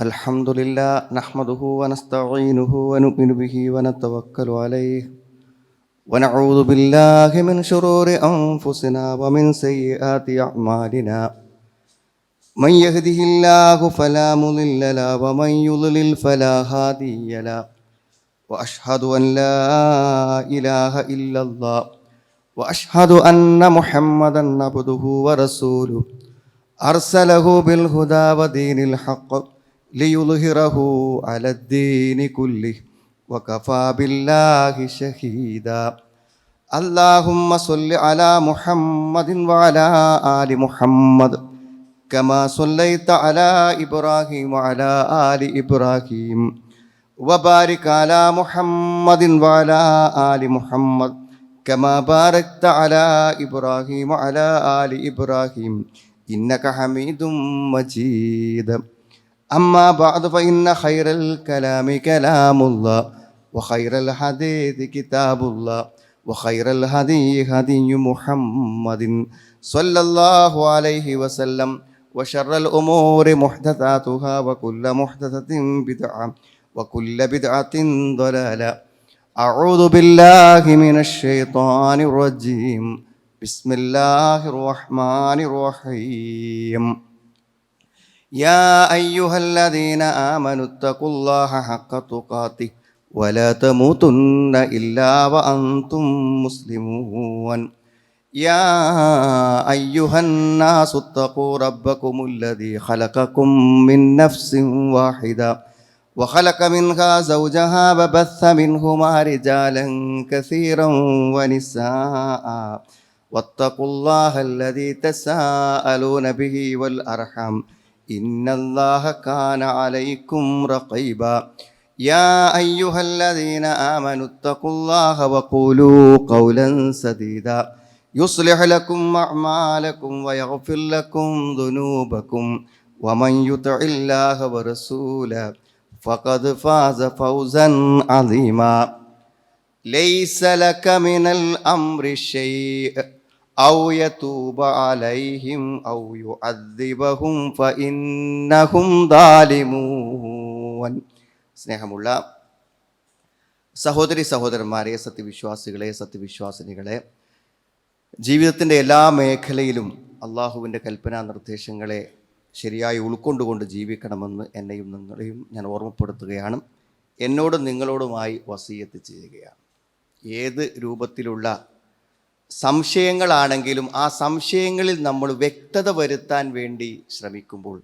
الحمد لله نحمده ونستعينه ونؤمن به ونتوكل عليه ونعوذ بالله من شرور أنفسنا ومن سيئات أعمالنا من يهده الله فلا مضل له ومن يضلل فلا هادي له وأشهد أن لا إله إلا الله وأشهد أن محمدا عبده ورسوله أرسله بالهدى ودين الحق ليظهره على الدين كله وكفى بالله شهيدا اللهم صل على محمد وعلى آل محمد كما صليت على إبراهيم وعلى آل إبراهيم وبارك على محمد وعلى آل محمد كما باركت على إبراهيم وعلى آل إبراهيم إنك حميد مجيد أما بعد فإن خير الكلام كلام الله وخير الحديث كتاب الله وخير الهدي هدي محمد صلى الله عليه وسلم وشر الأمور محدثاتها وكل محدثة بدعة وكل بدعة ضلالة أعوذ بالله من الشيطان الرجيم بسم الله الرحمن الرحيم يا أيها الذين آمنوا اتقوا الله حق تقاته ولا تموتن إلا وأنتم مسلمون يا أيها الناس اتقوا ربكم الذي خلقكم من نفس واحدة وخلق منها زوجها وبث منهما رجالا كثيرا ونساء واتقوا الله الذي تساءلون به والأرحام إن الله كان عليكم رقيبا يا أيها الذين آمنوا اتقوا الله وقولوا قولا سديدا يصلح لكم أعمالكم ويغفر لكم ذنوبكم ومن يطع الله ورسوله فقد فاز فوزا عظيما ليس لك من الأمر شيء أو يتوب عليهم أو يعذبهم فإنهم ظالمون സ്നേഹമുള്ള സഹോദരി സഹോദരന്മാരെ, സത്യവിശ്വാസികളെ, സത്യവിശ്വാസിനികളെ, ജീവിതത്തിൻ്റെ എല്ലാ മേഖലയിലും അള്ളാഹുവിൻ്റെ കൽപ്പനാ നിർദ്ദേശങ്ങളെ ശരിയായി ഉൾക്കൊണ്ടുകൊണ്ട് ജീവിക്കണമെന്ന് എന്നെയും നിങ്ങളെയും ഞാൻ ഓർമ്മപ്പെടുത്തുകയാണ്. എന്നോടും നിങ്ങളോടുമായി വസിയത്ത് ചെയ്യുകയാണ്. ഏത് രൂപത്തിലുള്ള സംശയങ്ങളാണെങ്കിലും ആ സംശയങ്ങളിൽ നമ്മൾ വ്യക്തത വരുത്താൻ വേണ്ടി ശ്രമിക്കുമ്പോൾ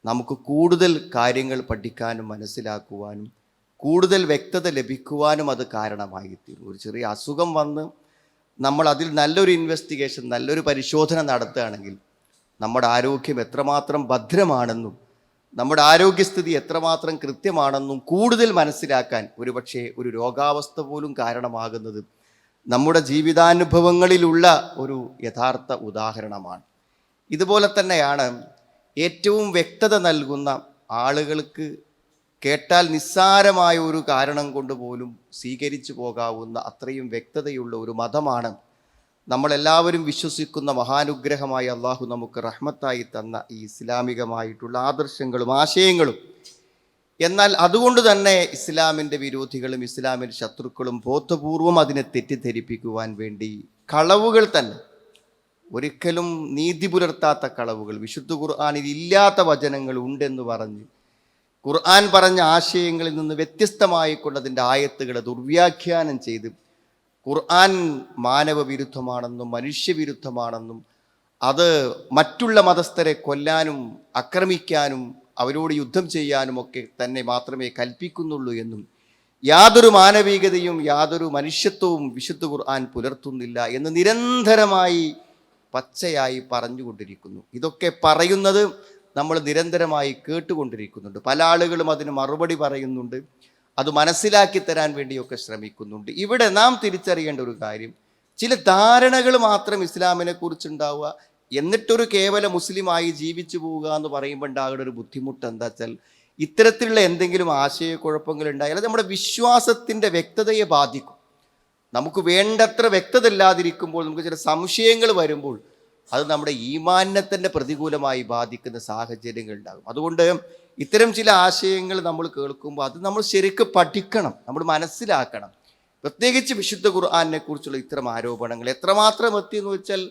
നമുക്ക് കൂടുതൽ കാര്യങ്ങൾ പഠിക്കാനും മനസ്സിലാക്കുവാനും കൂടുതൽ വ്യക്തത ലഭിക്കുവാനും അത് കാരണമായിത്തീരും. ഒരു ചെറിയ അസുഖം വന്ന് നമ്മൾ അതിൽ നല്ലൊരു ഇൻവെസ്റ്റിഗേഷൻ, നല്ലൊരു പരിശോധന നടത്തുകയാണെങ്കിൽ നമ്മുടെ ആരോഗ്യം എത്രമാത്രം ഭദ്രമാണെന്നും നമ്മുടെ ആരോഗ്യസ്ഥിതി എത്രമാത്രം കൃത്യമാണെന്നും കൂടുതൽ മനസ്സിലാക്കാൻ ഒരുപക്ഷെ ഒരു രോഗാവസ്ഥ പോലും കാരണമാകുന്നത് നമ്മുടെ ജീവിതാനുഭവങ്ങളിലുള്ള ഒരു യഥാർത്ഥ ഉദാഹരണമാണ്. ഇതുപോലെ തന്നെയാണ് ഏറ്റവും വ്യക്തത നൽകുന്ന ആളുകൾക്ക് കേട്ടാൽ നിസ്സാരമായ ഒരു കാരണം കൊണ്ട് പോലും സ്വീകരിച്ചു പോകാവുന്ന അത്രയും വ്യക്തതയുള്ള ഒരു മതമാണ് നമ്മളെല്ലാവരും വിശ്വസിക്കുന്ന മഹാനുഗ്രഹമായി അള്ളാഹു നമുക്ക് റഹ്മത്തായി തന്ന ഈ ഇസ്ലാമികമായിട്ടുള്ള ആദർശങ്ങളും ആശയങ്ങളും. എന്നാൽ അതുകൊണ്ട് തന്നെ ഇസ്ലാമിൻ്റെ വിരോധികളും ഇസ്ലാമിൻ്റെ ശത്രുക്കളും ബോധപൂർവം അതിനെ തെറ്റിദ്ധരിപ്പിക്കുവാൻ വേണ്ടി കളവുകൾ തന്നെ, ഒരിക്കലും നീതി പുലർത്താത്ത കളവുകൾ, വിശുദ്ധ ഖുർആനിൽ ഇല്ലാത്ത വചനങ്ങൾ ഉണ്ടെന്ന് പറഞ്ഞ് ഖുർആൻ പറഞ്ഞ ആശയങ്ങളിൽ നിന്ന് വ്യത്യസ്തമായിക്കൊണ്ട് അതിൻ്റെ ആയത്തുകളെ ദുർവ്യാഖ്യാനം ചെയ്ത് ഖുർആൻ മാനവവിരുദ്ധമാണെന്നും മനുഷ്യവിരുദ്ധമാണെന്നും അത് മറ്റുള്ള മതസ്ഥരെ കൊല്ലാനും ആക്രമിക്കാനും അവരോട് യുദ്ധം ചെയ്യാനുമൊക്കെ തന്നെ മാത്രമേ കൽപ്പിക്കുന്നുള്ളൂ എന്നും യാതൊരു മാനവികതയും യാതൊരു മനുഷ്യത്വവും വിശുദ്ധ ഖുർആൻ പുലർത്തുന്നില്ല എന്ന് നിരന്തരമായി പച്ചയായി പറഞ്ഞുകൊണ്ടിരിക്കുന്നു. ഇതൊക്കെ പറയുന്നത് നമ്മൾ നിരന്തരമായി കേട്ടുകൊണ്ടിരിക്കുന്നുണ്ട്. പല ആളുകളും അതിന് മറുപടി പറയുന്നുണ്ട്, അത് മനസ്സിലാക്കി തരാൻ വേണ്ടിയൊക്കെ ശ്രമിക്കുന്നുണ്ട്. ഇവിടെ നാം തിരിച്ചറിയേണ്ട ഒരു കാര്യം, ചില ധാരണകൾ മാത്രം ഇസ്ലാമിനെ കുറിച്ചുണ്ടാവുക, എന്നിട്ടൊരു കേവല മുസ്ലിമായി ജീവിച്ചു പോവുക എന്ന് പറയുമ്പോൾ ഉണ്ടാകുന്ന ഒരു ബുദ്ധിമുട്ട് എന്താ വെച്ചാൽ, ഇത്തരത്തിലുള്ള എന്തെങ്കിലും ആശയക്കുഴപ്പങ്ങൾ ഉണ്ടായാൽ അത് നമ്മുടെ വിശ്വാസത്തിൻ്റെ വ്യക്തതയെ ബാധിക്കും. നമുക്ക് വേണ്ടത്ര വ്യക്തത ഇല്ലാതിരിക്കുമ്പോൾ, നമുക്ക് ചില സംശയങ്ങൾ വരുമ്പോൾ അത് നമ്മുടെ ഈമാനിനെ തന്നെ പ്രതികൂലമായി ബാധിക്കുന്ന സാഹചര്യങ്ങൾ ഉണ്ടാകും. അതുകൊണ്ട് ഇത്തരം ചില ആശയങ്ങൾ നമ്മൾ കേൾക്കുമ്പോൾ അത് നമ്മൾ ശരിക്കും പഠിക്കണം, നമ്മൾ മനസ്സിലാക്കണം. പ്രത്യേകിച്ച് വിശുദ്ധ ഖുർആനെ കുറിച്ചുള്ള ഇത്തരം ആരോപണങ്ങൾ എത്രമാത്രം എത്തിയെന്ന് വെച്ചാൽ,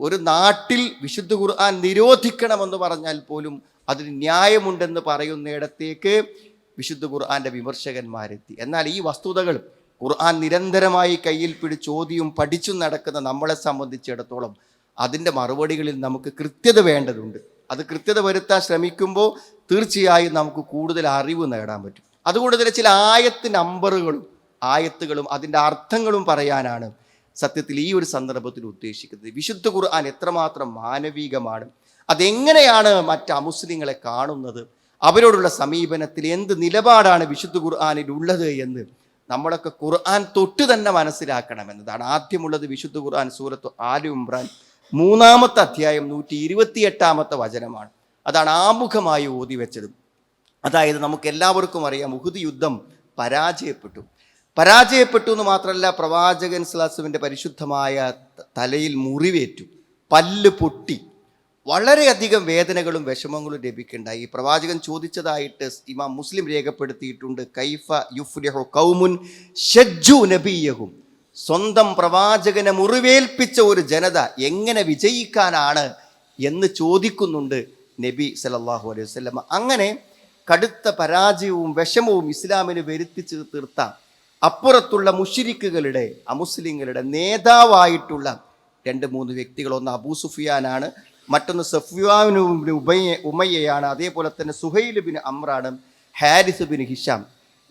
ഒരു നാട്ടിൽ വിശുദ്ധ ഖുർആൻ നിരോധിക്കണമെന്ന് പറഞ്ഞാൽ പോലും അതിന് ന്യായമുണ്ടെന്ന് പറയുന്നിടത്തേക്ക് വിശുദ്ധ ഖുർആന്റെ വിമർശകന്മാരെത്തി. എന്നാൽ ഈ വസ്തുതകൾ ഖുർആൻ നിരന്തരമായി കയ്യിൽ പിടിച്ച് ഓതിയും പഠിച്ചും നടക്കുന്ന നമ്മളെ സംബന്ധിച്ചിടത്തോളം അതിൻ്റെ മറുപടികളിൽ നമുക്ക് കൃത്യത വേണ്ടതുണ്ട്. അത് കൃത്യത വരുത്താൻ ശ്രമിക്കുമ്പോൾ തീർച്ചയായും നമുക്ക് കൂടുതൽ അറിവ് നേടാൻ പറ്റും. അതുകൊണ്ട് തന്നെ ചില ആയത്തുകളും അതിൻ്റെ അർത്ഥങ്ങളും പറയാനാണ് സത്യത്തിൽ ഈ ഒരു സന്ദർഭത്തിൽ ഉദ്ദേശിക്കുന്നത്. വിശുദ്ധ ഖുർആൻ എത്രമാത്രം മാനവികമാണ്, അതെങ്ങനെയാണ് മറ്റ് അമുസ്ലിങ്ങളെ കാണുന്നത്, അവരോടുള്ള സമീപനത്തിൽ എന്ത് നിലപാടാണ് വിശുദ്ധ ഖുർആനിൽ ഉള്ളത് എന്ന് നമ്മളൊക്കെ ഖുർആൻ തൊട്ട് തന്നെ മനസ്സിലാക്കണമെന്നതാണ്. ആദ്യമുള്ളത് വിശുദ്ധ ഖുർആൻ സൂറത്ത് ആലി ഇംറാൻ 3-ാമത്തെ അധ്യായം 128-ാമത്തെ വചനമാണ്. അതാണ് ആമുഖമായി ഓതി വെച്ചത്. അതായത് നമുക്ക് എല്ലാവർക്കും അറിയാം, ഉഹുദ് യുദ്ധം പരാജയപ്പെട്ടു എന്ന് മാത്രമല്ല, പ്രവാചകൻ സ്വല്ലല്ലാഹുവിൻ്റെ പരിശുദ്ധമായ തലയിൽ മുറിവേറ്റു, പല്ല് പൊട്ടി, വളരെയധികം വേദനകളും വിഷമങ്ങളും ലഭിക്കുന്നുണ്ടായി. ഈ പ്രവാചകൻ ചോദിച്ചതായിട്ട് ഇമാം മുസ്ലിം രേഖപ്പെടുത്തിയിട്ടുണ്ട്, കൈഫ യുഫ്ലിഹു ഖൗമുൻ ശജ്ജു നബിയഹും, സ്വന്തം പ്രവാചകനെ മുറിവേൽപ്പിച്ച ഒരു ജനത എങ്ങനെ വിജയിക്കാനാണ് എന്ന് ചോദിക്കുന്നുണ്ട് നബി സല്ലല്ലാഹു അലൈഹി വസല്ലം. അങ്ങനെ കടുത്ത പരാജയവും വിഷമവും ഇസ്ലാമിന് വരുത്തിച്ച് തീർത്ത അപ്പുറത്തുള്ള മുശ്രിക്കുകളുടെ, അമുസ്ലിങ്ങളുടെ നേതാവായിട്ടുള്ള 2-3 വ്യക്തികൾ, ഒന്ന് അബൂ സുഫിയാനാണ്, മറ്റൊന്ന് സഫ്വാൻ ഉമയ്യയാണ്, അതേപോലെ തന്നെ സുഹൈൽ ബിൻ അമ്രാണ്, ഹാരിസ് ബിൻ ഹിഷാം.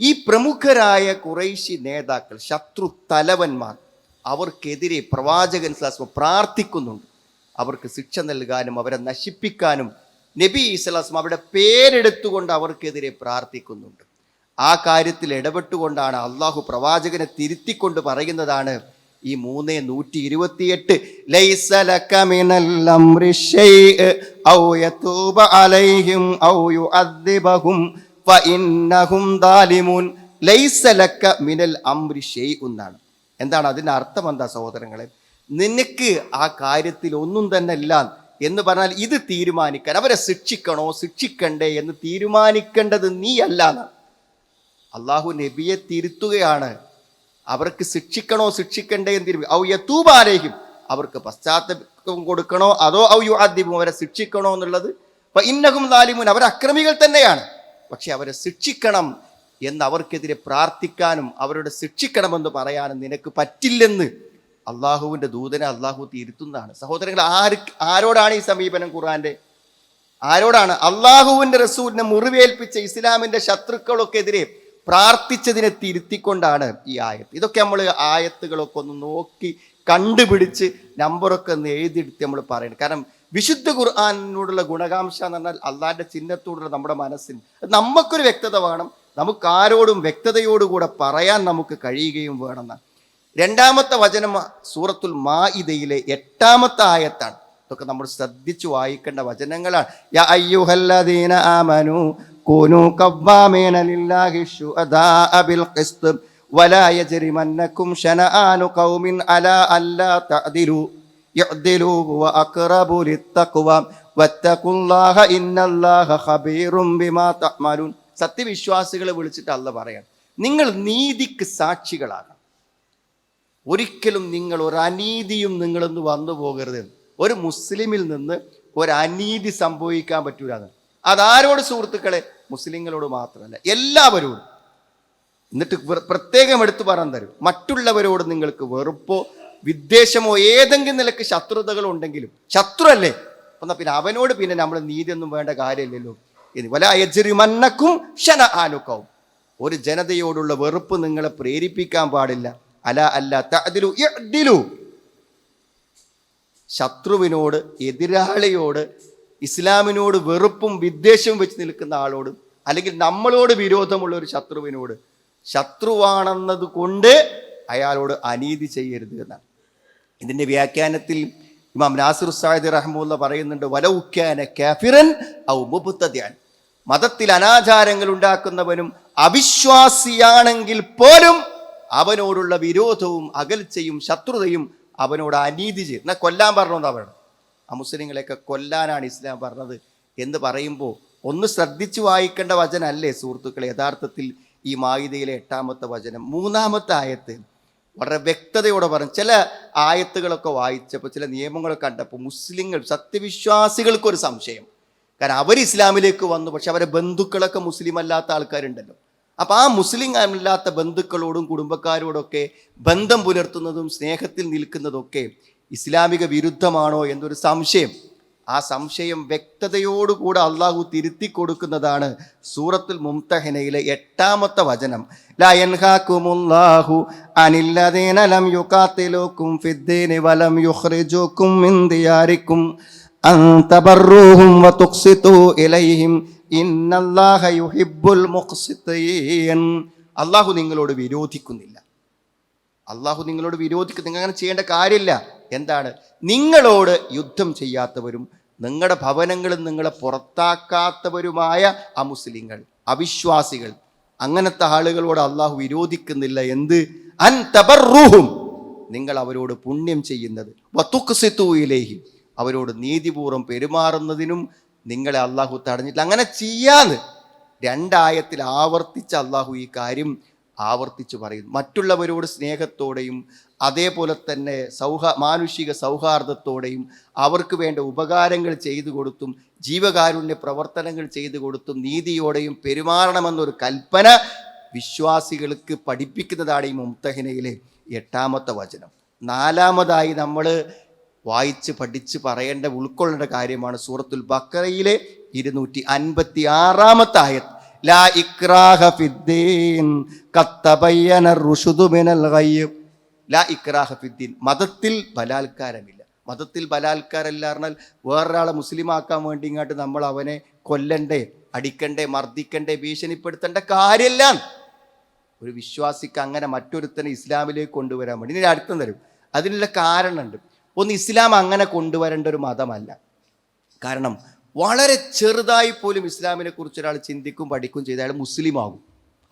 ഈ പ്രമുഖരായ ഖുറൈശി നേതാക്കൾ, ശത്രു തലവന്മാർ, അവർക്കെതിരെ പ്രവാചകൻ സ്വല്ലല്ലാഹു പ്രാർത്ഥിക്കുന്നുണ്ട്. അവർക്ക് ശിക്ഷ നൽകാനും അവരെ നശിപ്പിക്കാനും നബി സ്വല്ലല്ലാഹു അവരുടെ പേരെടുത്തുകൊണ്ട് അവർക്കെതിരെ പ്രാർത്ഥിക്കുന്നുണ്ട്. ആ കാര്യത്തിൽ ഇടപെട്ടുകൊണ്ടാണ് അള്ളാഹു പ്രവാചകനെ തിരുത്തിക്കൊണ്ട് പറയുന്നതാണ് ഈ 3:128 ലൈസ ലക മിനൽ അംരി ശൈഅ ഔ യതൂബ അലൈഹിം ഔ യുഅദ്ദിബഹും ഫഇന്നഹും ദാലിമൂൻ. ലൈസ ലക മിനൽ അംരി ശൈഅ എന്നാണ്. എന്താണ് അതിൻ്റെ അർത്ഥം? എന്താ സഹോദരങ്ങളെ, നിനക്ക് ആ കാര്യത്തിൽ ഒന്നും തന്നെ ഇല്ല എന്ന് പറഞ്ഞാൽ ഇത് തീരുമാനിക്കാൻ, അവരെ ശിക്ഷിക്കണോ ശിക്ഷിക്കണ്ടേ എന്ന് തീരുമാനിക്കേണ്ടത് നീ അല്ല. അള്ളാഹു നബിയെ തിരുത്തുകയാണ്. അവർക്ക് ശിക്ഷിക്കണോ ശിക്ഷിക്കണ്ടേ എന്ന് ഔ യതൂബ അലൈഹിം, അവർക്ക് പശ്ചാത്തലം കൊടുക്കണോ അതോ ഔ യുഅദ്ദിബും, അവരെ ശിക്ഷിക്കണോ എന്നുള്ളത് ഫഇന്നഹും ദാലിമൂൻ, അവർ അക്രമികൾ തന്നെയാണ്, പക്ഷെ അവരെ ശിക്ഷിക്കണം എന്ന് അവർക്കെതിരെ പ്രാർത്ഥിക്കാനും അവരുടെ ശിക്ഷിക്കണമെന്ന് പറയാനും നിനക്ക് പറ്റില്ലെന്ന് അള്ളാഹുവിൻ്റെ ദൂതനെ അള്ളാഹു തിരുത്തുന്നതാണ്. സഹോദരങ്ങൾ, ആരോടാണ് ഈ സമീപനം ഖുർആന്റെ? ആരോടാണ്? അള്ളാഹുവിൻ്റെ റസൂലിനെ മുറിവേൽപ്പിച്ച ഇസ്ലാമിൻ്റെ ശത്രുക്കൾക്കെതിരെ പ്രാർത്ഥിച്ചതിനെ തിരുത്തിക്കൊണ്ടാണ് ഈ ആയത്ത്. ഇതൊക്കെ നമ്മൾ ആയത്തുകളൊക്കെ ഒന്ന് നോക്കി കണ്ടുപിടിച്ച് നമ്പറൊക്കെ ഒന്ന് എഴുതിയെടുത്ത് നമ്മൾ പറയണം. കാരണം വിശുദ്ധ ഖുർആനോടുള്ള ഗുണകാംക്ഷ എന്ന് പറഞ്ഞാൽ അള്ളാഹിൻ്റെ ചിഹ്നത്തോടുള്ള നമ്മുടെ മനസ്സിന് നമുക്കൊരു വ്യക്തത വേണം, നമുക്ക് ആരോടും വ്യക്തതയോടുകൂടെ പറയാൻ നമുക്ക് കഴിയുകയും വേണമെന്നാണ്. 2-ാമത്തെ വചനം സൂറത്തുൽ മാഇദയിലെ 8-ാമത്തെ ആയത്താണ്. ഇതൊക്കെ നമ്മൾ ശ്രദ്ധിച്ചു വായിക്കേണ്ട വചനങ്ങളാണ്. യാ അയ്യുഹല്ലദീന ആമനൂ കൂനൂ ഖവ്വാമീന ലില്ലാഹി ശുഹദാഅ ബിൽ ഖിസ്ത് വലാ യജ്രിമന്നകും ശനആനു ഖൗമിൻ അലാ അല്ലാ തഅദിലു യഅദിലു വ അഖറബു ലിത്തഖ്വ വത്തഖുല്ലാഹ ഇന്നല്ലാഹ ഖബീറും ബിമാ തഅമലൂൻ. സത്യവിശ്വാസികളെ വിളിച്ചിട്ട് അല്ലാഹു പറയാണ്, നിങ്ങൾ നീതിക്ക് സാക്ഷികളാകണം. ഒരിക്കലും നിങ്ങൾ ഒരു അനീതിയും നിങ്ങളൊന്ന് വന്നു പോകരുത്. ഒരു മുസ്ലിമിൽ നിന്ന് ഒരു അനീതി സംഭവിക്കാൻ പറ്റൂല. അതാരോട് സുഹൃത്തുക്കളെ? മുസ്ലിങ്ങളോട് മാത്രമല്ല, എല്ലാവരോടും. എന്നിട്ട് പ്രത്യേകം എടുത്തു പറഞ്ഞു തരും, മറ്റുള്ളവരോട് നിങ്ങൾക്ക് വെറുപ്പോ വിദ്വേഷമോ ഏതെങ്കിലും നിലക്ക് ശത്രുതകളോ ഉണ്ടെങ്കിലും ശത്രു അല്ലേ, എന്നാൽ പിന്നെ അവനോട് പിന്നെ നമ്മൾ നീതിയൊന്നും വേണ്ട കാര്യമില്ലല്ലോ. വലാ യജ്രിമന്നകും ശനആനുകൗം, ഒരു ജനതയോടുള്ള വെറുപ്പ് നിങ്ങളെ പ്രേരിപ്പിക്കാൻ പാടില്ല. അല അല്ല തഅദിലു ഇഅദിലു, ശത്രുവിനോട്, എതിരാളിയോട്, ഇസ്ലാമിനോട് വെറുപ്പും വിദ്വേഷവും വെച്ച് നിൽക്കുന്ന ആളോട്, അല്ലെങ്കിൽ നമ്മളോട് വിരോധമുള്ള ഒരു ശത്രുവിനോട്, ശത്രുവാണെന്നത് കൊണ്ട് അയാളോട് അനീതി ചെയ്യരുത് എന്നാണ്. ഇതിൻ്റെ വ്യാഖ്യാനത്തിൽ ഇമാം നാസിർ സഅദി റഹ്മത്തുള്ളാഹി പറയുന്നുണ്ട്, വലൗ കാന കാഫിറൻ ഔ മുബ്തദിഅൻ, മതത്തിൽ അനാചാരങ്ങൾ ഉണ്ടാക്കുന്നവനും അവിശ്വാസിയാണെങ്കിൽ പോലും അവനോടുള്ള വിരോധവും അകൽച്ചയും ശത്രുതയും അവനോട് അനീതി ചെയ്യും. എന്നാൽ കൊല്ലാൻ പറഞ്ഞോണ്ടാ പറയണം. ആ മുസ്ലിങ്ങളെയൊക്കെ കൊല്ലാനാണ് ഇസ്ലാം പറഞ്ഞത് എന്ന് പറയുമ്പോൾ ഒന്ന് ശ്രദ്ധിച്ചു വായിക്കേണ്ട വചനമല്ലേ സുഹൃത്തുക്കളെ യഥാർത്ഥത്തിൽ ഈ മായിദയിലെ 8-ാമത്തെ വചനം. 3-ാമത്തെ ആയത്ത് വളരെ വ്യക്തതയോടെ പറഞ്ഞു. ചില ആയത്തുകളൊക്കെ വായിച്ചപ്പോൾ, ചില നിയമങ്ങളൊക്കെ കണ്ടപ്പോൾ മുസ്ലിങ്ങൾ, സത്യവിശ്വാസികൾക്കൊരു സംശയം. കാരണം അവർ ഇസ്ലാമിലേക്ക് വന്നു, പക്ഷെ അവരെ ബന്ധുക്കളൊക്കെ മുസ്ലിം അല്ലാത്ത ആൾക്കാരുണ്ടല്ലോ. അപ്പം ആ മുസ്ലിം അല്ലാത്ത ബന്ധുക്കളോടും കുടുംബക്കാരോടൊക്കെ ബന്ധം പുലർത്തുന്നതും സ്നേഹത്തിൽ നിൽക്കുന്നതൊക്കെ ഇസ്ലാമിക വിരുദ്ധമാണോ എന്നൊരു സംശയം. ആ സംശയം വ്യക്തതയോടുകൂടെ അള്ളാഹു തിരുത്തി കൊടുക്കുന്നതാണ് സൂറത്തുൽ മുംതഹിനയിലെ 8-ാമത്തെ വചനം. ലാ യൻഹാകുമുല്ലാഹു അനില്ലദീന ലം യുഖാതിലുകും ഫിദ്ദീനി വലം യുഖ്രിജുകും മിൻ ദിയാരികും അൻ തബറൂഹും വതുഖ്സിതു ഇലൈഹിം ഇന്നല്ലാഹ യുഹിബ്ബുൽ മുഖ്സിതീൻ. അള്ളാഹു നിങ്ങളോട് വിരോധിക്കുന്നില്ല. അള്ളാഹു നിങ്ങളോട് വിരോധിക്കും. നിങ്ങൾ അങ്ങനെ ചെയ്യേണ്ട കാര്യമില്ല. എന്താണ്? നിങ്ങളോട് യുദ്ധം ചെയ്യാത്തവരും നിങ്ങളുടെ ഭവനങ്ങളിൽ നിങ്ങളെ പുറത്താക്കാത്തവരുമായ അമുസ്ലിങ്ങൾ, അവിശ്വാസികൾ, അങ്ങനത്തെ ആളുകളോട് അള്ളാഹു വിരോധിക്കുന്നില്ല. എന്ത്? അൻ തബറൂഹും, നിങ്ങൾ അവരോട് പുണ്യം ചെയ്യുന്നത്, വതുഖ്സിതു ഇലൈഹിം, അവരോട് നീതിപൂർവ്വം പെരുമാറുന്നതിനും നിങ്ങളെ അള്ളാഹു തടഞ്ഞിട്ടില്ല. അങ്ങനെ ചെയ്യാന്ന് 2 ആയത്തിൽ ആവർത്തിച്ച് അള്ളാഹു ഈ കാര്യം ആവർത്തിച്ച് പറയുന്നു. മറ്റുള്ളവരോട് സ്നേഹത്തോടെയും അതേപോലെ തന്നെ മാനുഷിക സൗഹാർദ്ദത്തോടെയും അവർക്ക് വേണ്ട ഉപകാരങ്ങൾ ചെയ്തു കൊടുത്തും ജീവകാരുണ്യ പ്രവർത്തനങ്ങൾ ചെയ്തു കൊടുത്തും നീതിയോടെയും പെരുമാറണമെന്നൊരു കൽപ്പന വിശ്വാസികൾക്ക് പഠിപ്പിക്കുന്നതാണ് ഈ മുംതഹിനയിലെ 8-ാമത്തെ വചനം. 4-ാമതായി നമ്മൾ വായിച്ച് പഠിച്ച് പറയേണ്ട, ഉൾക്കൊള്ളേണ്ട കാര്യമാണ് സൂറത്തുൽ ബഖറയിലെ 256-ാമത്തെ ആയത്ത്. ലാ ഇക്രാഹ ഫിദ്ദീൻ ഖദ് തബയ്യന റുശ്ദു മിനൽ ഗയ്യ്. ലാ ഇക്രാഹ ഫിദ്ദീൻ, മതത്തിൽ ബലാത്കാരമില്ല. മതത്തിൽ ബലാത്കാരമില്ല പറഞ്ഞാൽ വേറൊരാളെ മുസ്ലിമാക്കാൻ വേണ്ടി ഇങ്ങോട്ട് നമ്മൾ അവനെ കൊല്ലണ്ടേ, അടിക്കണ്ടേ, മർദ്ദിക്കണ്ടേ, ഭീഷണിപ്പെടുത്തേണ്ട കാര്യമില്ല. ഒരു വിശ്വാസിക്ക് അങ്ങനെ മറ്റൊരുത്തനെ ഇസ്ലാമിലേക്ക് കൊണ്ടുവരാൻ വേണ്ടി ഇനി അടുത്തം തരും. അതിനുള്ള കാരണമുണ്ട്. ഒന്ന്, ഇസ്ലാം അങ്ങനെ കൊണ്ടുവരേണ്ട ഒരു മതമല്ല. കാരണം വളരെ ചെറുതായി പോലും ഇസ്ലാമിനെ കുറിച്ച് ഒരാൾ ചിന്തിക്കും പഠിക്കും ചെയ്ത് അയാൾ മുസ്ലിം ആകും.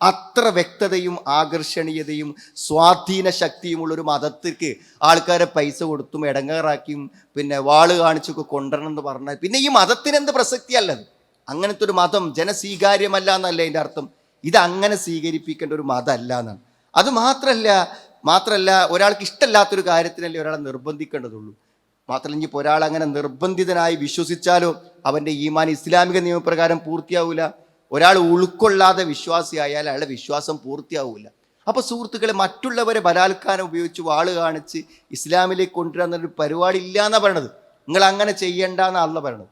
അത്ര വ്യക്തതയും ആകർഷണീയതയും സ്വാധീന ശക്തിയുമുള്ളൊരു മതത്തിற்கு ആൾക്കാരെ പൈസ കൊടുത്തും ഇടങ്ങേറാക്കിയും പിന്നെ വാള് കാണിച്ചൊക്കെ കൊണ്ടുവരണം എന്ന് പറഞ്ഞാൽ പിന്നെ ഈ മതത്തിന് എന്ത് പ്രസക്തിയല്ലത്? അങ്ങനത്തെ ഒരു മതം ജനസ്വീകാര്യമല്ല എന്നല്ല അതിൻ്റെ അർത്ഥം. ഇത് അങ്ങനെ സ്വീകരിപ്പിക്കേണ്ട ഒരു മതമല്ല എന്നാണ്. അത് മാത്രമല്ല ഒരാൾക്ക് ഇഷ്ടമല്ലാത്തൊരു കാര്യത്തിനല്ലേ ഒരാളെ നിർബന്ധിക്കേണ്ടതുള്ളൂ. മാത്രമല്ല ഇനിയിപ്പോൾ ഒരാൾ അങ്ങനെ നിർബന്ധിതനായി വിശ്വസിച്ചാലോ അവൻ്റെ ഈമാൻ ഇസ്ലാമിക നിയമപ്രകാരം പൂർത്തിയാവില്ല. ഒരാൾ ഉൾക്കൊള്ളാതെ വിശ്വാസിയായാൽ അയാളുടെ വിശ്വാസം പൂർത്തിയാവില്ല. അപ്പോൾ സുഹൃത്തുക്കളെ, മറ്റുള്ളവരെ ബലാത്കാരം ഉപയോഗിച്ച് വാള് കാണിച്ച് ഇസ്ലാമിലേക്ക് കൊണ്ടുവരാന്നൊരു പരിപാടി ഇല്ല എന്നാണ് പറയണത്. നിങ്ങൾ അങ്ങനെ ചെയ്യണ്ടെന്നാണ് അള്ളാഹ് പറയണത്.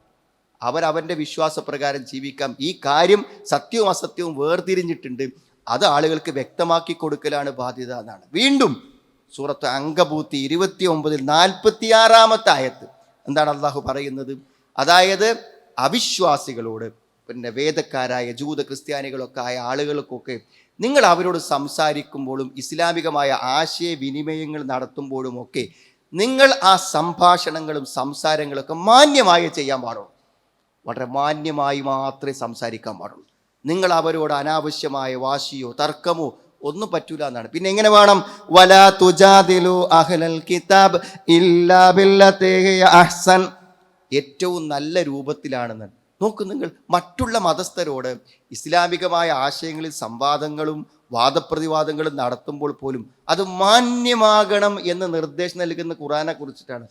അവരവൻ്റെ വിശ്വാസപ്രകാരം ജീവിക്കാം. ഈ കാര്യം സത്യവും അസത്യവും വേർതിരിഞ്ഞിട്ടുണ്ട്. അത് ആളുകൾക്ക് വ്യക്തമാക്കി കൊടുക്കലാണ് ബാധ്യത എന്നാണ്. വീണ്ടും സൂറത്ത് അങ്കബൂത്ത് 29 46-ാമത്തെ ആയത്ത് എന്താണ് അള്ളാഹു പറയുന്നത്? അതായത് അവിശ്വാസികളോട്, പിന്നെ വേദക്കാരായ ജൂത ക്രിസ്ത്യാനികളൊക്കെ ആയ ആളുകൾക്കൊക്കെ നിങ്ങൾ അവരോട് സംസാരിക്കുമ്പോഴും ഇസ്ലാമികമായ ആശയവിനിമയങ്ങൾ നടത്തുമ്പോഴുമൊക്കെ നിങ്ങൾ ആ സംഭാഷണങ്ങളും സംസാരങ്ങളൊക്കെ മാന്യമായി ചെയ്യാൻ പാടുള്ളൂ. വളരെ മാന്യമായി മാത്രമേ സംസാരിക്കാൻ പാടുള്ളൂ. നിങ്ങൾ അവരോട് അനാവശ്യമായ വാശിയോ തർക്കമോ ഒന്നും പറ്റൂല എന്നാണ്. പിന്നെ എങ്ങനെ വേണം? വലാ തുജാദിലു അഹ്ലൽ കിതാബ് ഇല്ലാ ബില്ലതി ഹിയ അഹ്സൻ, ഏറ്റവും നല്ല രൂപത്തിലാണെന്ന്. നോക്കൂ, നിങ്ങൾ മറ്റുള്ള മതസ്ഥരോട് ഇസ്ലാമികമായ ആശയങ്ങളിൽ സംവാദങ്ങളും വാദപ്രതിവാദങ്ങളും നടത്തുമ്പോൾ പോലും അത് മാന്യമാകണം എന്ന് നിർദ്ദേശം നൽകുന്ന ഖുർആനെ കുറിച്ചിട്ടാണ്.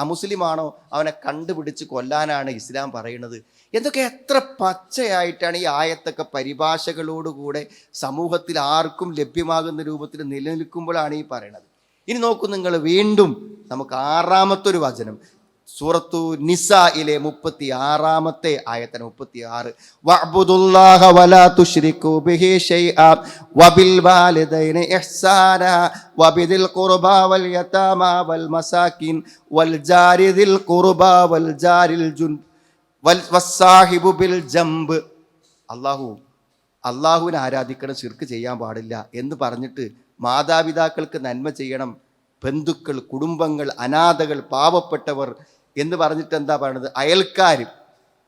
അമുസ്ലിമാണോ അവനെ കണ്ടുപിടിച്ച് കൊല്ലാനാണ് ഇസ്ലാം പറയുന്നത്. എന്തൊക്കെ എത്ര പച്ചയായിട്ടാണ് ഈ ആയത്തൊക്കെ പരിഭാഷകളോടുകൂടെ സമൂഹത്തിൽ ആർക്കും ലഭ്യമാകുന്ന രൂപത്തിൽ നിലനിൽക്കുമ്പോഴാണ് ഈ പറയണത്. ഇനി നോക്കൂ നിങ്ങൾ, വീണ്ടും നമുക്ക് 6-ാമത്തെ ഒരു വചനം സൂറത്തു നിസായിലെ 36-ാമത്തെ ആയത്താണ് 36. വഅബ്ദുല്ലാഹ വലാ തുശ്രികൂ ബിഹി ശൈഅ വബിൽ വാലിദൈനി ഇഹ്സാനാ വബിദിൽ ഖുർബാ വൽ യതാമാ വൽ മസാകിൻ വൽ ജാരി ദിൽ ഖുർബാ വൽ ജാരിൽ ജുൻബ് വൽ വസ്സാഹിബു ബിൽ ജംബ്. അള്ളാഹുവിനെ ആരാധിക്കണം, ശിർക്ക് ചെയ്യാൻ പാടില്ല എന്ന് പറഞ്ഞിട്ട് മാതാപിതാക്കൾക്ക് നന്മ ചെയ്യണം, ബന്ധുക്കൾ, കുടുംബങ്ങൾ, അനാഥകൾ, പാവപ്പെട്ടവർ എന്ന് പറഞ്ഞിട്ട് എന്താ പറയണത്? അയൽക്കാർ,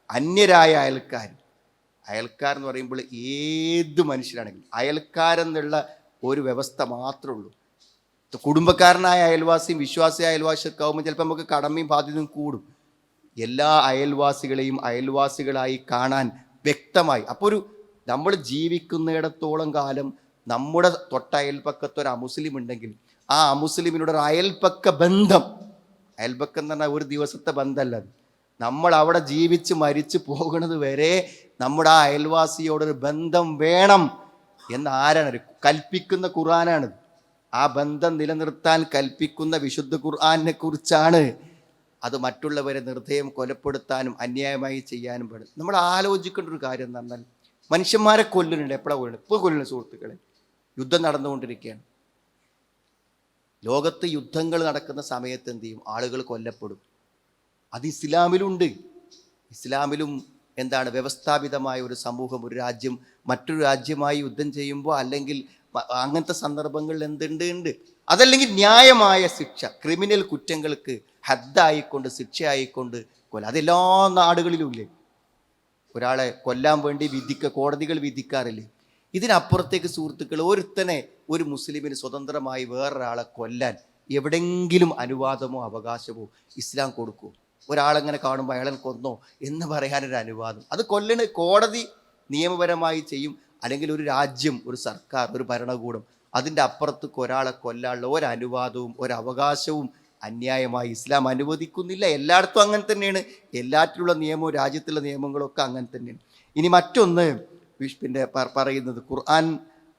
അന്യരായ അയൽക്കാർ. അയൽക്കാരെന്ന് പറയുമ്പോൾ ഏത് മനുഷ്യരാണെങ്കിലും അയൽക്കാരെന്നുള്ള ഒരു വ്യവസ്ഥ മാത്രമേ ഉള്ളൂ. കുടുംബക്കാരനായ അയൽവാസിയും വിശ്വാസിയായ അയൽവാസിയൊക്കെ ആകുമ്പോൾ ചിലപ്പോൾ നമുക്ക് കടമയും ബാധ്യതയും കൂടും. എല്ലാ അയൽവാസികളെയും അയൽവാസികളായി കാണാൻ വ്യക്തമായി. അപ്പോൾ നമ്മൾ ജീവിക്കുന്നിടത്തോളം കാലം നമ്മുടെ തൊട്ടയൽപ്പക്കത്തൊരു അമുസ്ലിം ഉണ്ടെങ്കിൽ ആ അമുസ്ലിമിനോട് ഒരു അയൽപ്പക്ക ബന്ധം, അയൽപ്പക്കം എന്ന് പറഞ്ഞാൽ ഒരു ദിവസത്തെ ബന്ധമല്ല, നമ്മൾ അവിടെ ജീവിച്ച് മരിച്ചു പോകുന്നത് വരെ നമ്മുടെ ആ അയൽവാസിയോടൊരു ബന്ധം വേണം എന്ന് ആരാണ് കൽപ്പിക്കുന്ന? ഖുർആനാണ്. ആ ബന്ധം നിലനിർത്താൻ കൽപ്പിക്കുന്ന വിശുദ്ധ ഖുർആനെ കുറിച്ചാണ്. അത് മറ്റുള്ളവരെ നിർദ്ദയം കൊലപ്പെടുത്താനും അന്യായമായി ചെയ്യാനും പാടില്ല. നമ്മൾ ആലോചിക്കേണ്ട ഒരു കാര്യം എന്ന് പറഞ്ഞാൽ മനുഷ്യന്മാരെ കൊല്ലുന്നുണ്ട്. എപ്പോഴാണ് കൊല്ലുന്നത്? ഇപ്പോൾ കൊല്ലുന്ന സുഹൃത്തുക്കളെ, യുദ്ധം നടന്നുകൊണ്ടിരിക്കുകയാണ്. ലോകത്ത് യുദ്ധങ്ങൾ നടക്കുന്ന സമയത്ത് എന്ത് ചെയ്യും? ആളുകൾ കൊല്ലപ്പെടും. അത് ഇസ്ലാമിലുണ്ട്. ഇസ്ലാമിലും എന്താണ് വ്യവസ്ഥാപിതമായ ഒരു സമൂഹം, ഒരു രാജ്യം മറ്റൊരു രാജ്യമായി യുദ്ധം ചെയ്യുമ്പോൾ അല്ലെങ്കിൽ അങ്ങനത്തെ സന്ദർഭങ്ങളിൽ ഉണ്ട്. അതല്ലെങ്കിൽ ന്യായമായ ശിക്ഷ, ക്രിമിനൽ കുറ്റങ്ങൾക്ക് ഹദ്ദായിക്കൊണ്ട് ശിക്ഷയായിക്കൊണ്ട് കൊല്ല. അതെല്ലാ നാടുകളിലും ഇല്ലേ? ഒരാളെ കൊല്ലാൻ വേണ്ടി കോടതികൾ വിധിക്കാറില്ലേ? ഇതിനപ്പുറത്തേക്ക് സുഹൃത്തുക്കൾ, ഒരുത്തനെ ഒരു മുസ്ലിമിന് സ്വതന്ത്രമായി വേറൊരാളെ കൊല്ലാൻ എവിടെങ്കിലും അനുവാദമോ അവകാശമോ ഇസ്ലാം കൊടുക്കുമോ? ഒരാളെങ്ങനെ കാണുമ്പോൾ അയാളെ കൊന്നോ എന്ന് പറയാനൊരു അനുവാദം, അത് കൊല്ലണ കോടതി നിയമപരമായി ചെയ്യും. അല്ലെങ്കിൽ ഒരു രാജ്യം, ഒരു സർക്കാർ, ഒരു ഭരണകൂടം അതിൻ്റെ അപ്പുറത്തേക്ക് ഒരാളെ കൊല്ലാനുള്ള ഒരനുവാദവും ഒരവകാശവും അന്യായമായി ഇസ്ലാം അനുവദിക്കുന്നില്ല. എല്ലായിടത്തും അങ്ങനെ തന്നെയാണ്. എല്ലാറ്റിലുള്ള നിയമവും രാജ്യത്തുള്ള നിയമങ്ങളൊക്കെ അങ്ങനെ തന്നെയാണ്. ഇനി മറ്റൊന്ന് പിന്നെ പറയുന്നത്, ഖുർആൻ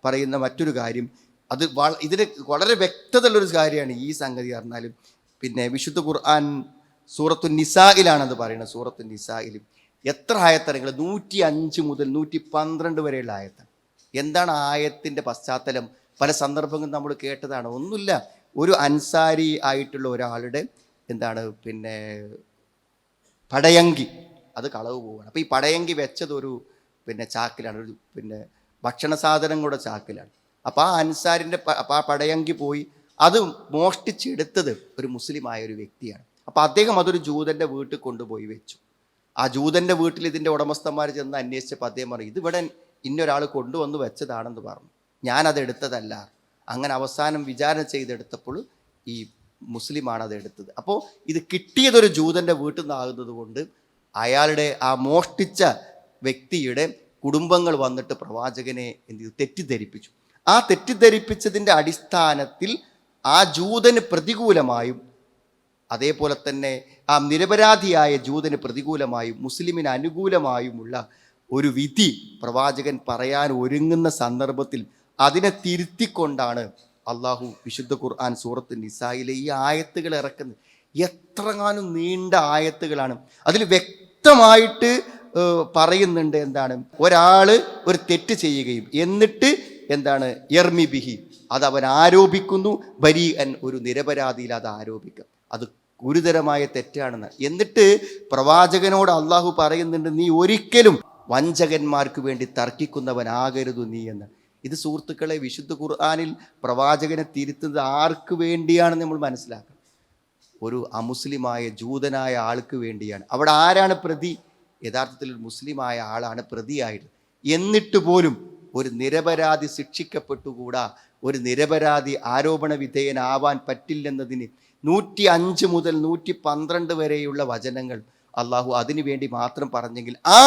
പറയുന്ന മറ്റൊരു കാര്യം, അത് ഇതിന് വളരെ വ്യക്തതയുള്ളൊരു കാര്യമാണ് ഈ സംഗതി പറഞ്ഞാലും. പിന്നെ വിശുദ്ധ ഖുർആൻ സൂറത്തു നിസായിലാണത് പറയുന്നത്. സൂറത്തു നിസായിൽ എത്ര ആയത്തങ്ങൾ? 105 മുതൽ 112 വരെയുള്ള ആയത്താണ്. എന്താണ് ആയത്തിൻ്റെ പശ്ചാത്തലം? പല സന്ദർഭങ്ങളും നമ്മൾ കേട്ടതാണ്. ഒന്നുമില്ല, ഒരു അൻസാരി ആയിട്ടുള്ള ഒരാളുടെ പിന്നെ പടയങ്കി അത് കളവ് പോവുകയാണ്. അപ്പോൾ ഈ പടയങ്കി വെച്ചത് ഒരു ചാക്കിലാണ്, ഒരു ഭക്ഷണ സാധനങ്ങളുടെ ചാക്കിലാണ്. അപ്പോൾ ആ അൻസാരിൻ്റെ ആ പടയങ്കി പോയി അത് മോഷ്ടിച്ചെടുത്തത് ഒരു മുസ്ലിമായ ഒരു വ്യക്തിയാണ്. അപ്പോൾ അദ്ദേഹം അതൊരു ജൂതൻ്റെ വീട്ടിൽ കൊണ്ടുപോയി വെച്ചു. ആ ജൂതൻ്റെ വീട്ടിൽ ഇതിൻ്റെ ഉടമസ്ഥന്മാർ ചെന്ന് അന്വേഷിച്ചപ്പോൾ അദ്ദേഹം പറഞ്ഞു, ഇതിവിടെ ഇന്നൊരാൾ കൊണ്ടുവന്ന് വെച്ചതാണെന്ന് പറഞ്ഞു, ഞാനത് എടുത്തതല്ല. അങ്ങനെ അവസാനം വിചാരണ ചെയ്തെടുത്തപ്പോൾ ഈ മുസ്ലിമാണ് അത് എടുത്തത്. അപ്പോൾ ഇത് കിട്ടിയതൊരു ജൂതൻ്റെ വീട്ടിൽ നിന്നാകുന്നത് കൊണ്ട് അയാളുടെ ആ മോഷ്ടിച്ച വ്യക്തിയുടെ കുടുംബങ്ങൾ വന്നിട്ട് പ്രവാചകനെ തെറ്റിദ്ധരിപ്പിച്ചു. ആ തെറ്റിദ്ധരിപ്പിച്ചതിൻ്റെ അടിസ്ഥാനത്തിൽ ആ ജൂതന് പ്രതികൂലമായും അതേപോലെ തന്നെ ആ നിരപരാധിയായ ജൂതന് പ്രതികൂലമായും മുസ്ലിമിന് അനുകൂലമായുമുള്ള ഒരു വിധി പ്രവാചകൻ പറയാൻ ഒരുങ്ങുന്ന സന്ദർഭത്തിൽ അതിനെ തിരുത്തിക്കൊണ്ടാണ് അള്ളാഹു വിശുദ്ധ ഖുർആൻ സൂറത്ത് നിസായിലെ ഈ ആയത്തുകൾ ഇറക്കുന്നത്. എത്രങ്ങാനും നീണ്ട ആയത്തുകളാണ്. അതിൽ വ്യക്തമായിട്ട് പറയുന്നുണ്ട് ഒരാൾ ഒരു തെറ്റ് ചെയ്യുകയും എന്നിട്ട് യർമി ബിഹി, അത് അവൻ ആരോപിക്കുന്നു, ബരീഅൻ, ഒരു നിരപരാധിയിൽ അത് ആരോപിക്കുക, അത് ഗുരുതരമായ തെറ്റാണെന്ന്. എന്നിട്ട് പ്രവാചകനോട് അള്ളാഹു പറയുന്നുണ്ട്, നീ ഒരിക്കലും വഞ്ചകന്മാർക്ക് വേണ്ടി തർക്കിക്കുന്നവനാകരുത് നീ എന്ന്. ഇത് സുഹൃത്തുക്കളെ, വിശുദ്ധ ഖുർആനിൽ പ്രവാചകനെ തിരുത്തുന്നത് ആർക്ക് വേണ്ടിയാണെന്ന് നമ്മൾ മനസ്സിലാക്കണം. ഒരു അമുസ്ലിമായ ജൂതനായ ആൾക്ക് വേണ്ടിയാണ്. അവിടെ ആരാണ് പ്രതി? യഥാർത്ഥത്തിൽ ഒരു മുസ്ലിമായ ആളാണ് പ്രതിയായിട്ട്. എന്നിട്ട് പോലും ഒരു നിരപരാധി ശിക്ഷിക്കപ്പെട്ടുകൂടാ, ഒരു നിരപരാധി ആരോപണ വിധേയനാവാൻ പറ്റില്ലെന്നതിന് 105 മുതൽ 112 വരെയുള്ള വചനങ്ങൾ അള്ളാഹു അതിനു വേണ്ടി മാത്രം പറഞ്ഞെങ്കിൽ ആ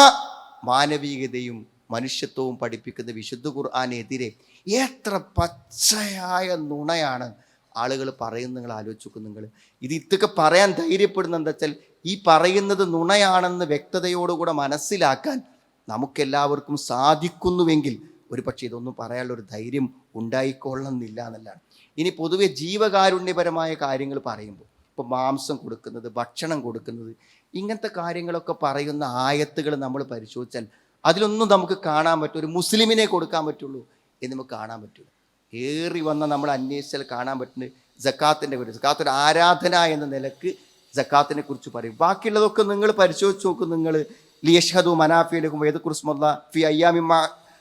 മാനവികതയും മനുഷ്യത്വവും പഠിപ്പിക്കുന്ന വിശുദ്ധ ഖുർആനെതിരെ എത്ര പച്ചയായ നുണയാണ് ആളുകൾ പറയുന്നത്. നിങ്ങൾ ആലോചിക്കും. നിങ്ങൾ ഇതൊക്കെ പറയാൻ ധൈര്യപ്പെടുന്ന എന്താ വെച്ചാൽ ഈ പറയുന്നത് നുണയാണെന്ന് വ്യക്തതയോടുകൂടെ മനസ്സിലാക്കാൻ നമുക്കെല്ലാവർക്കും സാധിക്കുന്നുവെങ്കിൽ ഒരു പക്ഷേ ഇതൊന്നും പറയാനുള്ളൊരു ധൈര്യം ഉണ്ടായിക്കൊള്ളണമെന്നില്ല എന്നല്ലാണ്. ഇനി പൊതുവെ ജീവകാരുണ്യപരമായ കാര്യങ്ങൾ പറയുമ്പോൾ, ഇപ്പോൾ മാംസം കൊടുക്കുന്നത്, ഭക്ഷണം കൊടുക്കുന്നത്, ഇങ്ങനത്തെ കാര്യങ്ങളൊക്കെ പറയുന്ന ആയത്തുകൾ നമ്മൾ പരിശോധിച്ചാൽ അതിലൊന്നും നമുക്ക് കാണാൻ പറ്റും ഒരു മുസ്ലിമിനെ കൊടുക്കാൻ പറ്റുള്ളൂ എന്ന് നമുക്ക് കാണാൻ പറ്റില്ല. ഏറി വന്ന നമ്മൾ അന്വേഷിച്ചാൽ കാണാൻ പറ്റുന്നത് സക്കാത്തിൻ്റെ കുറിച്ച്. സക്കാത്ത് ഒരു ആരാധന എന്ന നിലക്ക് സക്കാത്തിനെ കുറിച്ച് പറയും. ബാക്കിയുള്ളതൊക്കെ നിങ്ങൾ പരിശോധിച്ച് നോക്കും. നിങ്ങൾ ലിയഷ്ഹദു മനാഫിലഹും വയദ്കുറുസ്മല്ലാഹ ഫി അയ്യാമി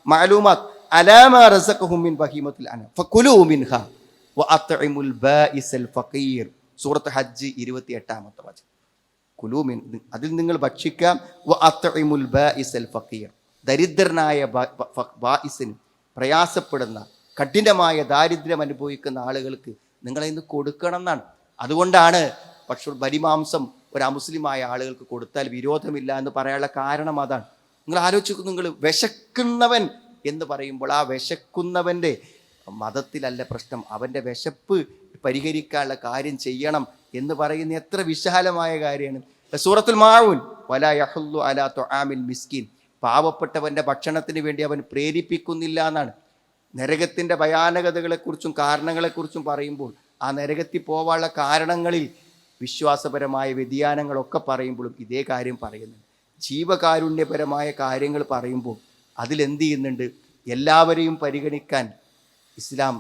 മഅലൂമാത്ത് അലാ മാ റസഖഹും മിൻ ബഹീമത്തിൽ അൻആം ഫകുലൂ മിൻഹാ വഅത്ഇമുൽ ബാഇസൽ ഫഖീർ. സൂറത്ത് ഹജ്ജ് 28-ാമത്തെ വചനം. കുലൂ മിൻ, അതിൽ നിങ്ങൾ ഭക്ഷിക്കാം. വഅത്ഇമുൽ ബാഇസൽ ഫഖീർ, ദരിദ്രനായ ബാഇസിന്, പ്രയാസപ്പെടുന്ന കഠിനമായ ദാരിദ്ര്യം അനുഭവിക്കുന്ന ആളുകൾക്ക് നിങ്ങളതിന് കൊടുക്കണം എന്നാണ്. അതുകൊണ്ടാണ് പക്ഷെ ബലിമാംസം ഒരു അമുസ്ലിമായ ആളുകൾക്ക് കൊടുത്താൽ വിരോധമില്ല എന്ന് പറയാനുള്ള കാരണം അതാണ്. നിങ്ങൾ ആലോചിച്ചു, നിങ്ങൾ വിശക്കുന്നവൻ എന്ന് പറയുമ്പോൾ ആ വിശക്കുന്നവൻ്റെ മതത്തിലല്ല പ്രശ്നം, അവൻ്റെ വിശപ്പ് പരിഹരിക്കാനുള്ള കാര്യം ചെയ്യണം എന്ന് പറയുന്ന എത്ര വിശാലമായ കാര്യമാണ്. സൂറത്തുൽ മാഊൻ വലാ യഹുല്ലു അലാ തുആമിൽ മിസ്കീൻ, പാവപ്പെട്ടവൻ്റെ ഭക്ഷണത്തിന് വേണ്ടി അവൻ പ്രേരിപ്പിക്കുന്നില്ല എന്നാണ്. നരകത്തിൻ്റെ ഭയാനകതകളെക്കുറിച്ചും കാരണങ്ങളെക്കുറിച്ചും പറയുമ്പോൾ ആ നരകത്തിൽ പോവാനുള്ള കാരണങ്ങളിൽ വിശ്വാസപരമായ വ്യതിയാനങ്ങളൊക്കെ പറയുമ്പോഴും ഇതേ കാര്യം പറയുന്നുണ്ട്. ജീവകാരുണ്യപരമായ കാര്യങ്ങൾ പറയുമ്പോൾ അതിലെന്ത് ചെയ്യുന്നുണ്ട്? എല്ലാവരെയും പരിഗണിക്കാൻ ഇസ്ലാം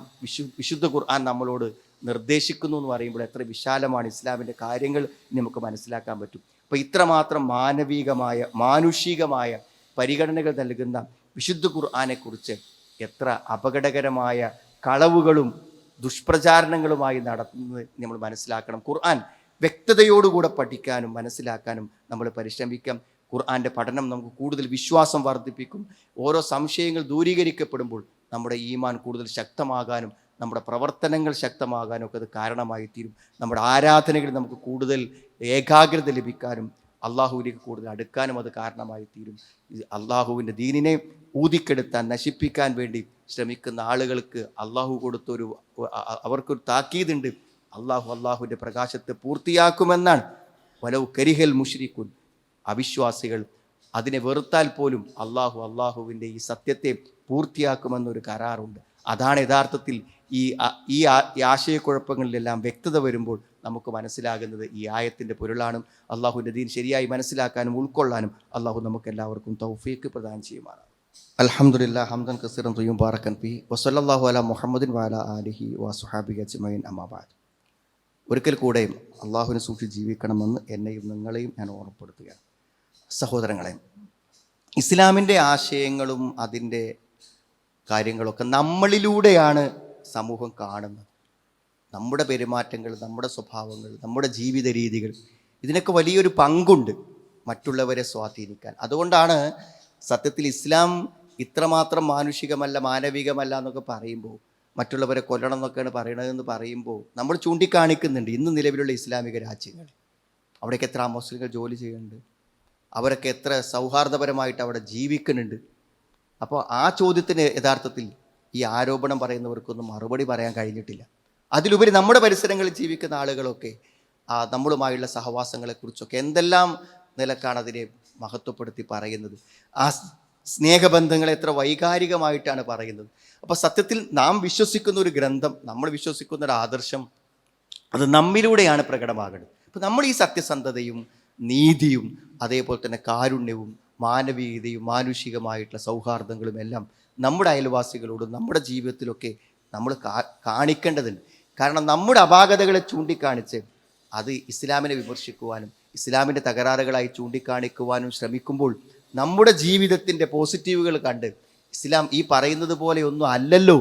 വിശുദ്ധ ഖുർആൻ നമ്മളോട് നിർദ്ദേശിക്കുന്നു എന്ന് പറയുമ്പോൾ എത്ര വിശാലമാണ് ഇസ്ലാമിൻ്റെ കാര്യങ്ങൾ നമുക്ക് മനസ്സിലാക്കാൻ പറ്റും. അപ്പോൾ ഇത്രമാത്രം മാനുഷികമായ പരിഗണനകൾ നൽകുന്ന വിശുദ്ധ ഖുർആനെക്കുറിച്ച് എത്ര അപകടകരമായ കളവുകളും ദുഷ്പ്രചാരണങ്ങളുമായി നടത്തുന്നത് നമ്മൾ മനസ്സിലാക്കണം. ഖുർആൻ വ്യക്തതയോടുകൂടെ പഠിക്കാനും മനസ്സിലാക്കാനും നമ്മൾ പരിശ്രമിക്കാം. ഖുർആൻ്റെ പഠനം നമുക്ക് കൂടുതൽ വിശ്വാസം വർദ്ധിപ്പിക്കും. ഓരോ സംശയങ്ങൾ ദൂരീകരിക്കപ്പെടുമ്പോൾ നമ്മുടെ ഈമാൻ കൂടുതൽ ശക്തമാകാനും നമ്മുടെ പ്രവർത്തനങ്ങൾ ശക്തമാകാനും ഒക്കെ അത് കാരണമായി തീരും. നമ്മുടെ ആരാധനകളിൽ നമുക്ക് കൂടുതൽ ഏകാഗ്രത ലഭിക്കാനും അള്ളാഹുവിലേക്ക് കൂടുതൽ അടുക്കാനും അത് കാരണമായി തീരും. അള്ളാഹുവിൻ്റെ ദീനിനെ ഊതിക്കെടുത്താൻ നശിപ്പിക്കാൻ വേണ്ടി ശ്രമിക്കുന്ന ആളുകൾക്ക് അള്ളാഹു കൊടുത്തൊരു അവർക്കൊരു താക്കീതുണ്ട്. അള്ളാഹുവിൻ്റെ പ്രകാശത്തെ പൂർത്തിയാക്കുമെന്നാണ്. വലൗ കരിഹൽ മുശ്രിക്കുൻ, അവിശ്വാസികൾ അതിനെ വെറുത്താൽ പോലും അള്ളാഹുവിൻ്റെ ഈ സത്യത്തെ പൂർത്തിയാക്കുമെന്നൊരു കരാറുണ്ട്. അതാണ് യഥാർത്ഥത്തിൽ ഈ ആശയക്കുഴപ്പങ്ങളിലെല്ലാം വ്യക്തത വരുമ്പോൾ നമുക്ക് മനസ്സിലാകുന്നത് ഈ ആയത്തിൻ്റെ പൊരുളാണ്. അള്ളാഹുവിൻ്റെ ദീൻ ശരിയായി മനസ്സിലാക്കാനും ഉൾക്കൊള്ളാനും അള്ളാഹു നമുക്ക് എല്ലാവർക്കും തൗഫീഖ് പ്രദാനം ചെയ്യുമാറാണ്. അൽഹംദുലില്ലാഹ് ഹംദൻ കസീറൻ തയ്യിബൻ ബാറകൻ ഫീഹി വസല്ലല്ലാഹു അലാ മുഹമ്മദിൻ വഅലാ ആലിഹി വസ്വഹാബിഹി അജ്മഈൻ അമ്മാ ബഅദ്. ഒരിക്കൽ കൂടെ അള്ളാഹുവിനെ സൂക്ഷിച്ച് ജീവിക്കണമെന്ന് എന്നെയും നിങ്ങളെയും ഞാൻ ഓർമ്മപ്പെടുത്തുകയാണ്. സഹോദരങ്ങളെ, ഇസ്ലാമിൻ്റെ ആശയങ്ങളും അതിൻ്റെ കാര്യങ്ങളൊക്കെ നമ്മളിലൂടെയാണ് സമൂഹം കാണുന്നത്. നമ്മുടെ പെരുമാറ്റങ്ങൾ, നമ്മുടെ സ്വഭാവങ്ങൾ, നമ്മുടെ ജീവിത രീതികൾ, ഇതിനൊക്കെ വലിയൊരു പങ്കുണ്ട് മറ്റുള്ളവരെ സ്വാധീനിക്കാൻ. അതുകൊണ്ടാണ് സത്യത്തിൽ ഇസ്ലാം ഇത്രമാത്രം മാനുഷികമല്ല, മാനവികമല്ല എന്നൊക്കെ പറയുമ്പോൾ, മറ്റുള്ളവരെ കൊല്ലണം എന്നൊക്കെയാണ് പറയണതെന്ന് പറയുമ്പോൾ നമ്മൾ ചൂണ്ടിക്കാണിക്കുന്നുണ്ട് ഇന്ന് നിലവിലുള്ള ഇസ്ലാമിക രാജ്യങ്ങൾ. അവിടേക്ക് എത്ര മുസ്ലിങ്ങൾ ജോലി ചെയ്യുന്നുണ്ട്, അവരൊക്കെ എത്ര സൗഹാർദ്ദപരമായിട്ട് അവിടെ ജീവിക്കുന്നുണ്ട്. അപ്പോൾ ആ ചോദ്യത്തിന് യഥാർത്ഥത്തിൽ ഈ ആരോപണം പറയുന്നവർക്കൊന്നും മറുപടി പറയാൻ കഴിഞ്ഞിട്ടില്ല. അതിലുപരി നമ്മുടെ പരിസരങ്ങളിൽ ജീവിക്കുന്ന ആളുകളൊക്കെ നമ്മളുമായുള്ള സഹവാസങ്ങളെക്കുറിച്ചൊക്കെ എന്തെല്ലാം നിലക്കാണ് അതിനെ മഹത്വപ്പെടുത്തി പറയുന്നത്. ആ സ്നേഹബന്ധങ്ങളെ എത്ര വൈകാരികമായിട്ടാണ് പറയുന്നത്. അപ്പോൾ സത്യത്തിൽ നാം വിശ്വസിക്കുന്ന ഒരു ഗ്രന്ഥം, നമ്മൾ വിശ്വസിക്കുന്ന ഒരു ആദർശം, അത് നമ്മിലൂടെയാണ് പ്രകടമാകുന്നത്. അപ്പോൾ നമ്മൾ ഈ സത്യസന്ധതയും നീതിയും അതേപോലെ തന്നെ കാരുണ്യവും മാനവികതയും മാനുഷികമായിട്ടുള്ള സൗഹാർദ്ദങ്ങളും എല്ലാം നമ്മുടെ അയൽവാസികളോടും നമ്മുടെ ജീവിതത്തിലൊക്കെ നമ്മൾ കാണിക്കേണ്ടതുണ്ട്. കാരണം നമ്മുടെ അപാകതകളെ ചൂണ്ടിക്കാണിച്ച് അത് ഇസ്ലാമിനെ വിമർശിക്കുവാനും ഇസ്ലാമിൻ്റെ തകരാറുകളായി ചൂണ്ടിക്കാണിക്കുവാനും ശ്രമിക്കുമ്പോൾ നമ്മുടെ ജീവിതത്തിൻ്റെ പോസിറ്റീവുകൾ കണ്ട് ഇസ്ലാം ഈ പറയുന്നത് പോലെ ഒന്നും അല്ലല്ലോ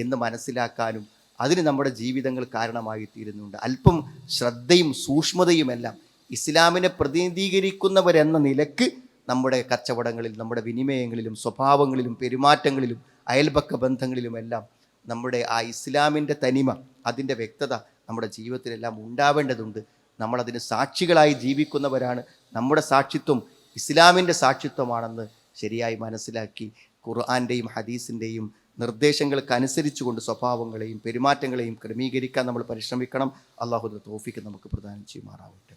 എന്ന് മനസ്സിലാക്കാനും അതിന് നമ്മുടെ ജീവിതങ്ങൾ കാരണമായി തീരുന്നുണ്ട്. അല്പം ശ്രദ്ധയും സൂക്ഷ്മതയുമെല്ലാം ഇസ്ലാമിനെ പ്രതിനിധീകരിക്കുന്നവരെന്ന നിലക്ക് നമ്മുടെ കച്ചവടങ്ങളിൽ, നമ്മുടെ വിനിമയങ്ങളിലും സ്വഭാവങ്ങളിലും പെരുമാറ്റങ്ങളിലും അയൽപക്ക ബന്ധങ്ങളിലുമെല്ലാം നമ്മുടെ ആ ഇസ്ലാമിൻ്റെ തനിമ, അതിൻ്റെ വ്യക്തത നമ്മുടെ ജീവിതത്തിലെല്ലാം ഉണ്ടാവേണ്ടതുണ്ട്. നമ്മളതിന് സാക്ഷികളായി ജീവിക്കുന്നവരാണ്. നമ്മുടെ സാക്ഷിത്വം ഇസ്ലാമിൻ്റെ സാക്ഷിത്വമാണെന്ന് ശരിയായി മനസ്സിലാക്കി ഖുർആൻ്റെയും ഹദീസിൻ്റെയും നിർദ്ദേശങ്ങൾക്കനുസരിച്ചുകൊണ്ട് സ്വഭാവങ്ങളെയും പെരുമാറ്റങ്ങളെയും ക്രമീകരിക്കാൻ നമ്മൾ പരിശ്രമിക്കണം. അള്ളാഹുവിൻ്റെ തൗഫീഖ് നമുക്ക് പ്രദാനം ചെയ്യുമാറാവട്ടെ.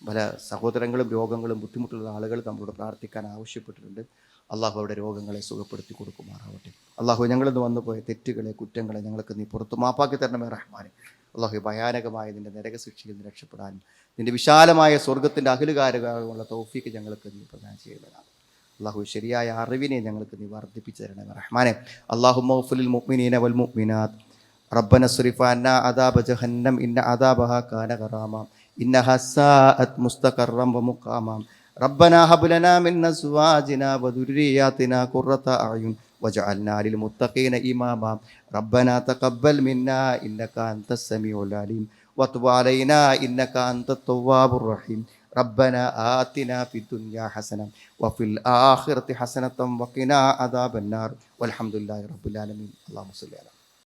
പല സഹോദരങ്ങളും രോഗങ്ങളും ബുദ്ധിമുട്ടുള്ള ആളുകൾ നമ്മളോട് പ്രാർത്ഥിക്കാൻ ആവശ്യപ്പെട്ടിട്ടുണ്ട്. അള്ളാഹു അവരുടെ രോഗങ്ങളെ സുഖപ്പെടുത്തി കൊടുക്കുമാറാവട്ടെ. അള്ളാഹു ഞങ്ങളിന്ന് വന്നുപോയ തെറ്റുകളെ, കുറ്റങ്ങളെ ഞങ്ങൾക്ക് നീ പുറത്ത് മാപ്പാക്കി തരണമേ റഹ്മാനെ. അള്ളാഹു ഭയാനകമായ നിൻ്റെ നരകശിക്ഷയിൽ നിന്ന് രക്ഷപ്പെടാനും നിൻ്റെ വിശാലമായ സ്വർഗത്തിൻ്റെ അഖിലുകാരുള്ള തൗഫീഖ് ഞങ്ങൾക്ക് നീ പ്രദാനം ചെയ്യുന്നതാണ്. അള്ളാഹു ശരിയായ അറിവിനെ ഞങ്ങൾക്ക് നീ വർദ്ധിപ്പിച്ചു തരണമേ റഹ്മാനെ. അല്ലാഹുമ്മ ഗ്ഫിറിൽ മുഅ്മിനീന വൽ മുഅ്മിനാത്ത് റബ്ബന സ്രിഫ് അന്നാ അദാബ ജഹന്നം ഇന്ന അദാബഹാ കാന ഗറാമ ഇന്നഹാ സാഅത് മുസ്തഖറൻ വമുഖാമ റബ്ബനാ ഹബ് ലനാ മിൻ അസ്വാജിനാ വദുർരിയാതിനാ ഖുർറത അഅ്യുൻ വജഅൽനാ ലിൽ മുത്തഖീന ഇമാമ റബ്ബനാ തഖബ്ബൽ മിന്നാ ഇന്നക അൻതസ് സമീഉൽ അലീം വതുബ് അലൈനാ ഇന്നക അൻതത് തവ്വാബുർ റഹീം ربنا آتنا في الدنيا حسنة وفي الآخرة حسنة وقنا عذاب النار والحمد لله رب العالمين. اللهم صل على